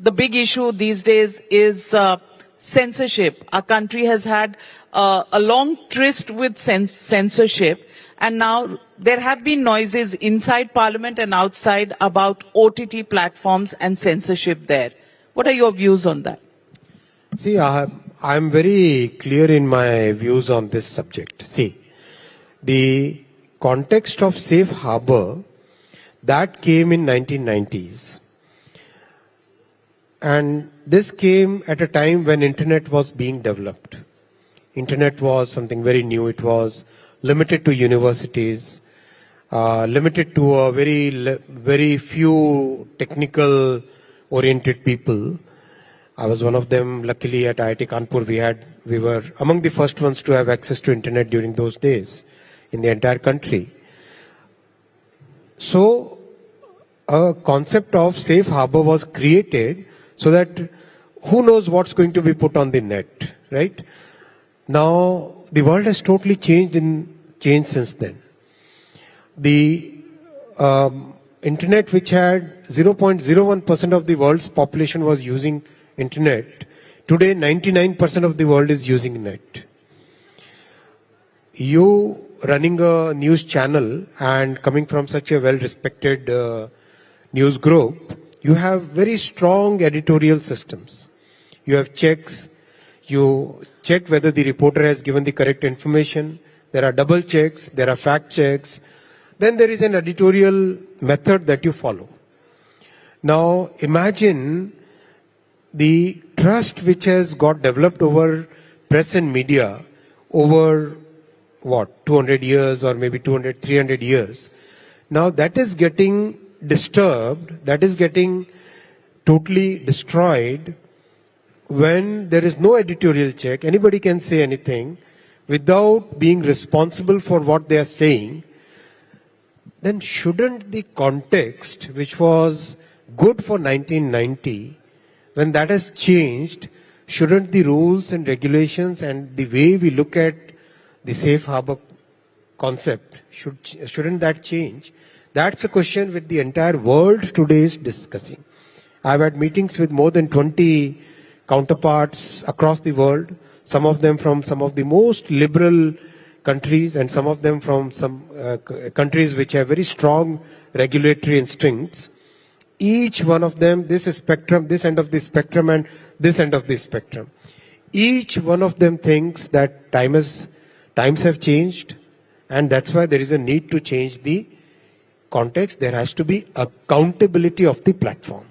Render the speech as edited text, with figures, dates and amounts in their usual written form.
the big issue these days is censorship. Our country has had a long tryst with censorship, and now there have been noises inside Parliament and outside about OTT platforms and censorship there. What are your views on that? See, I'm very clear in my views on this subject. See, the context of safe harbor, that came in 1990s. And this came at a time when internet was being developed. Internet was something very new. It was limited to universities, limited to a very few technical oriented people. I was one of them. Luckily at IIT Kanpur we were among the first ones to have access to internet during those days in the entire country. So a concept of safe harbor was created so that who knows what's going to be put on the net, right? Now the world has totally changed since then. The internet, which had 0.01% of the world's population was using internet, today 99% of the world is using net. You running a news channel and coming from such a well-respected news group, you have very strong editorial systems. You have checks. You check whether the reporter has given the correct information. There are double checks. There are fact checks. Then there is an editorial method that you follow. Now imagine the trust which has got developed over press and media over 200 years or maybe 200, 300 years. Now that is getting disturbed, that is getting totally destroyed when there is no editorial check. Anybody can say anything without being responsible for what they are saying. Then shouldn't the context, which was good for 1990, when that has changed, shouldn't the rules and regulations and the way we look at the safe harbor concept, shouldn't that change? That's a question which the entire world today is discussing. I've had meetings with more than 20 counterparts across the world, some of them from some of the most liberal countries and some of them from some countries which have very strong regulatory instincts. Each one of them, this spectrum, this end of the spectrum and this end of the spectrum. Each one of them thinks that times have changed, and that's why there is a need to change the context. There has to be accountability of the platform.